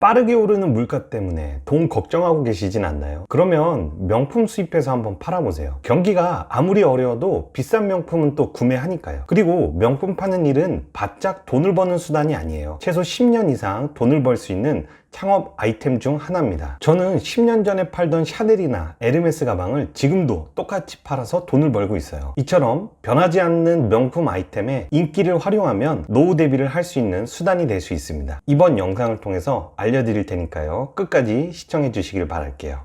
빠르게 오르는 물가 때문에 돈 걱정하고 계시진 않나요? 그러면 명품 수입해서 한번 팔아보세요. 경기가 아무리 어려워도 비싼 명품은 또 구매하니까요. 그리고 명품 파는 일은 바짝 돈을 버는 수단이 아니에요. 최소 10년 이상 돈을 벌 수 있는 창업 아이템 중 하나입니다. 저는 10년 전에 팔던 샤넬이나 에르메스 가방을 지금도 똑같이 팔아서 돈을 벌고 있어요. 이처럼 변하지 않는 명품 아이템의 인기를 활용하면 노후 대비를 할 수 있는 수단이 될 수 있습니다. 이번 영상을 통해서 알려드릴 테니까요. 끝까지 시청해 주시길 바랄게요.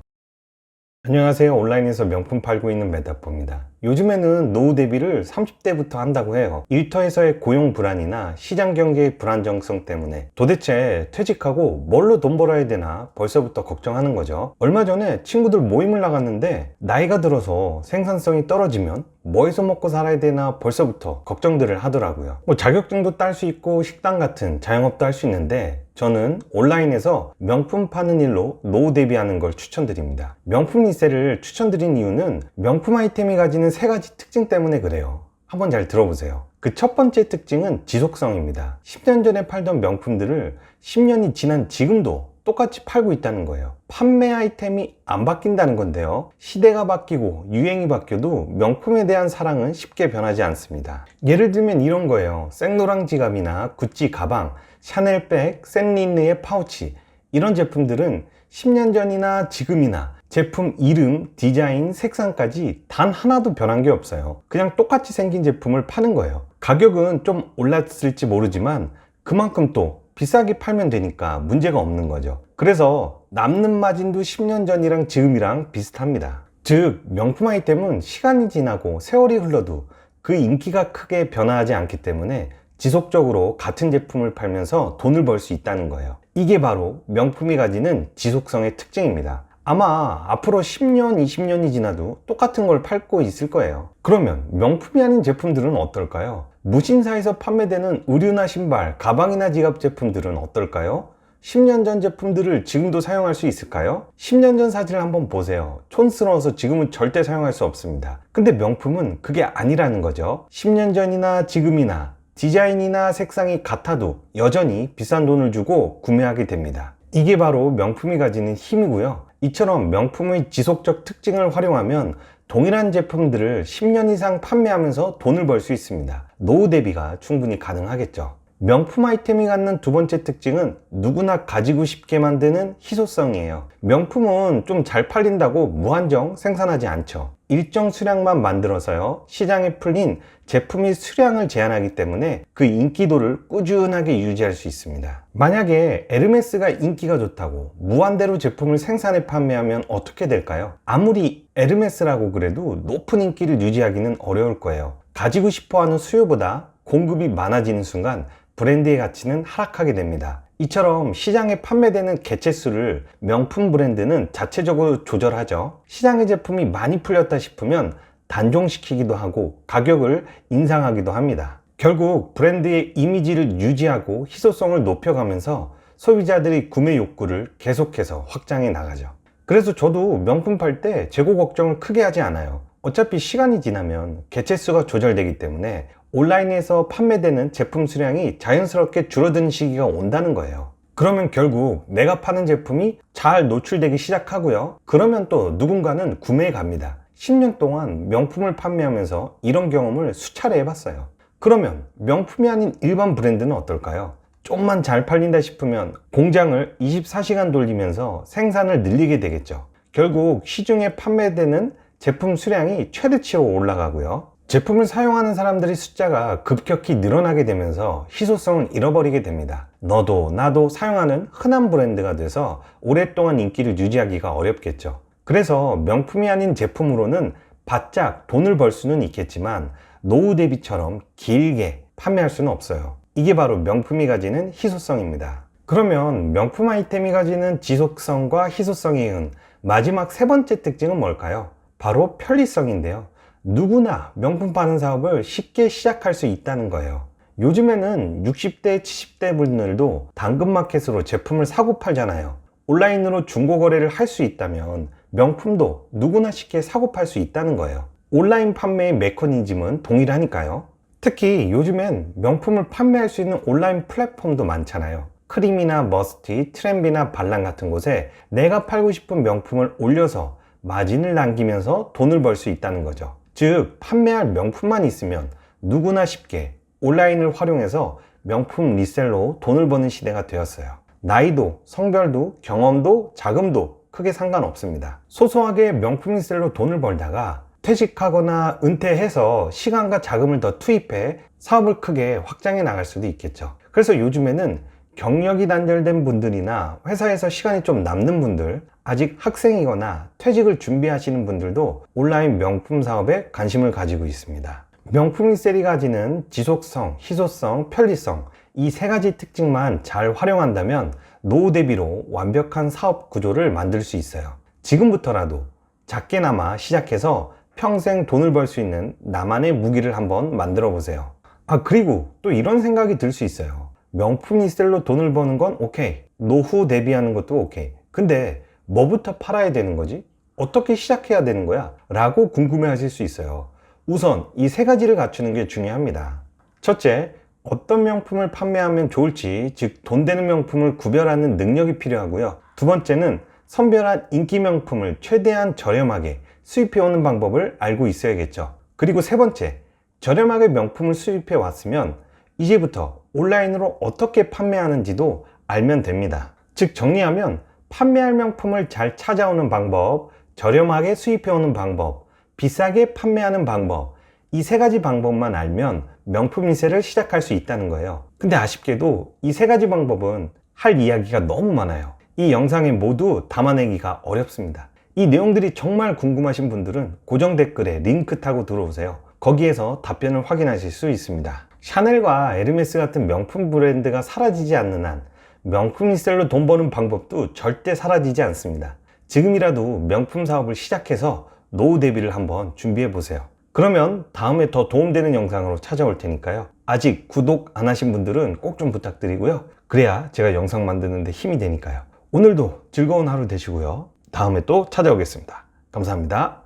안녕하세요. 온라인에서 명품 팔고 있는 메다포입니다. 요즘에는 노후 대비를 30대부터 한다고 해요. 일터에서의 고용 불안이나 시장 경제의 불안정성 때문에 도대체 퇴직하고 뭘로 돈 벌어야 되나 벌써부터 걱정하는 거죠. 얼마 전에 친구들 모임을 나갔는데 나이가 들어서 생산성이 떨어지면 뭐해서 먹고 살아야 되나 벌써부터 걱정들을 하더라고요. 자격증도 딸 수 있고 식당 같은 자영업도 할 수 있는데 저는 온라인에서 명품 파는 일로 노후 대비하는 걸 추천드립니다. 명품 리셀을 추천드린 이유는 명품 아이템이 가지는 세 가지 특징 때문에 그래요. 한번 잘 들어보세요. 그 첫 번째 특징은 지속성입니다. 10년 전에 팔던 명품들을 10년이 지난 지금도 똑같이 팔고 있다는 거예요. 판매 아이템이 안 바뀐다는 건데요. 시대가 바뀌고 유행이 바뀌어도 명품에 대한 사랑은 쉽게 변하지 않습니다. 예를 들면 이런 거예요. 생로랑 지갑이나 구찌 가방, 샤넬 백, 샌린네의 파우치, 이런 제품들은 10년 전이나 지금이나 제품 이름, 디자인, 색상까지 단 하나도 변한 게 없어요. 그냥 똑같이 생긴 제품을 파는 거예요. 가격은 좀 올랐을지 모르지만 그만큼 또 비싸게 팔면 되니까 문제가 없는 거죠. 그래서 남는 마진도 10년 전이랑 지금이랑 비슷합니다. 즉 명품 아이템은 시간이 지나고 세월이 흘러도 그 인기가 크게 변화하지 않기 때문에 지속적으로 같은 제품을 팔면서 돈을 벌 수 있다는 거예요. 이게 바로 명품이 가지는 지속성의 특징입니다. 아마 앞으로 10년, 20년이 지나도 똑같은 걸 팔고 있을 거예요. 그러면 명품이 아닌 제품들은 어떨까요? 무신사에서 판매되는 의류나 신발, 가방이나 지갑 제품들은 어떨까요? 10년 전 제품들을 지금도 사용할 수 있을까요? 10년 전 사진을 한번 보세요. 촌스러워서 지금은 절대 사용할 수 없습니다. 근데 명품은 그게 아니라는 거죠. 10년 전이나 지금이나 디자인이나 색상이 같아도 여전히 비싼 돈을 주고 구매하게 됩니다. 이게 바로 명품이 가지는 힘이고요. 이처럼 명품의 지속적 특징을 활용하면 동일한 제품들을 10년 이상 판매하면서 돈을 벌 수 있습니다. 노후 대비가 충분히 가능하겠죠. 명품 아이템이 갖는 두 번째 특징은 누구나 가지고 싶게 만드는 희소성이에요. 명품은 좀 잘 팔린다고 무한정 생산하지 않죠. 일정 수량만 만들어서요. 시장에 풀린 제품이 수량을 제한하기 때문에 그 인기도를 꾸준하게 유지할 수 있습니다. 만약에 에르메스가 인기가 좋다고 무한대로 제품을 생산해 판매하면 어떻게 될까요? 아무리 에르메스라고 그래도 높은 인기를 유지하기는 어려울 거예요. 가지고 싶어하는 수요보다 공급이 많아지는 순간 브랜드의 가치는 하락하게 됩니다. 이처럼 시장에 판매되는 개체수를 명품 브랜드는 자체적으로 조절하죠. 시장의 제품이 많이 풀렸다 싶으면 단종시키기도 하고 가격을 인상하기도 합니다. 결국 브랜드의 이미지를 유지하고 희소성을 높여가면서 소비자들의 구매 욕구를 계속해서 확장해 나가죠. 그래서 저도 명품 팔 때 재고 걱정을 크게 하지 않아요. 어차피 시간이 지나면 개체수가 조절되기 때문에 온라인에서 판매되는 제품 수량이 자연스럽게 줄어드는 시기가 온다는 거예요. 그러면 결국 내가 파는 제품이 잘 노출되기 시작하고요. 그러면 또 누군가는 구매해 갑니다. 10년 동안 명품을 판매하면서 이런 경험을 수차례 해봤어요. 그러면 명품이 아닌 일반 브랜드는 어떨까요? 좀만 잘 팔린다 싶으면 공장을 24시간 돌리면서 생산을 늘리게 되겠죠. 결국 시중에 판매되는 제품 수량이 최대치로 올라가고요. 제품을 사용하는 사람들의 숫자가 급격히 늘어나게 되면서 희소성을 잃어버리게 됩니다. 너도 나도 사용하는 흔한 브랜드가 돼서 오랫동안 인기를 유지하기가 어렵겠죠. 그래서 명품이 아닌 제품으로는 바짝 돈을 벌 수는 있겠지만 노후 대비처럼 길게 판매할 수는 없어요. 이게 바로 명품이 가지는 희소성입니다. 그러면 명품 아이템이 가지는 지속성과 희소성에 이은 마지막 세 번째 특징은 뭘까요? 바로 편리성인데요. 누구나 명품 파는 사업을 쉽게 시작할 수 있다는 거예요. 요즘에는 60대, 70대 분들도 당근마켓으로 제품을 사고 팔잖아요. 온라인으로 중고거래를 할 수 있다면 명품도 누구나 쉽게 사고 팔 수 있다는 거예요. 온라인 판매의 메커니즘은 동일하니까요. 특히 요즘엔 명품을 판매할 수 있는 온라인 플랫폼도 많잖아요. 크림이나 머스티, 트렌비나 발란 같은 곳에 내가 팔고 싶은 명품을 올려서 마진을 남기면서 돈을 벌 수 있다는 거죠. 즉, 판매할 명품만 있으면 누구나 쉽게 온라인을 활용해서 명품 리셀로 돈을 버는 시대가 되었어요. 나이도, 성별도, 경험도, 자금도 크게 상관없습니다. 소소하게 명품 리셀로 돈을 벌다가 퇴직하거나 은퇴해서 시간과 자금을 더 투입해 사업을 크게 확장해 나갈 수도 있겠죠. 그래서 요즘에는 경력이 단절된 분들이나 회사에서 시간이 좀 남는 분들, 아직 학생이거나 퇴직을 준비하시는 분들도 온라인 명품 사업에 관심을 가지고 있습니다. 명품 리셀이 가지는 지속성, 희소성, 편리성, 이 세 가지 특징만 잘 활용한다면 노후 대비로 완벽한 사업 구조를 만들 수 있어요. 지금부터라도 작게나마 시작해서 평생 돈을 벌 수 있는 나만의 무기를 한번 만들어 보세요. 그리고 또 이런 생각이 들 수 있어요. 명품 리셀로 돈을 버는 건 오케이, 노후 대비하는 것도 오케이. 근데 뭐부터 팔아야 되는 거지? 어떻게 시작해야 되는 거야? 라고 궁금해 하실 수 있어요. 우선 이 세 가지를 갖추는 게 중요합니다. 첫째, 어떤 명품을 판매하면 좋을지, 즉 돈 되는 명품을 구별하는 능력이 필요하고요. 두 번째는 선별한 인기 명품을 최대한 저렴하게 수입해 오는 방법을 알고 있어야겠죠. 그리고 세 번째, 저렴하게 명품을 수입해 왔으면 이제부터 온라인으로 어떻게 판매하는지도 알면 됩니다. 즉 정리하면 판매할 명품을 잘 찾아오는 방법, 저렴하게 수입해 오는 방법, 비싸게 판매하는 방법, 이 세 가지 방법만 알면 명품 리셀을 시작할 수 있다는 거예요. 근데 아쉽게도 이 세 가지 방법은 할 이야기가 너무 많아요. 이 영상에 모두 담아내기가 어렵습니다. 이 내용들이 정말 궁금하신 분들은 고정 댓글에 링크 타고 들어오세요. 거기에서 답변을 확인하실 수 있습니다. 샤넬과 에르메스 같은 명품 브랜드가 사라지지 않는 한 명품 리셀로 돈 버는 방법도 절대 사라지지 않습니다. 지금이라도 명품 사업을 시작해서 노후 대비를 한번 준비해 보세요. 그러면 다음에 더 도움되는 영상으로 찾아올 테니까요. 아직 구독 안 하신 분들은 꼭 좀 부탁드리고요. 그래야 제가 영상 만드는데 힘이 되니까요. 오늘도 즐거운 하루 되시고요. 다음에 또 찾아오겠습니다. 감사합니다.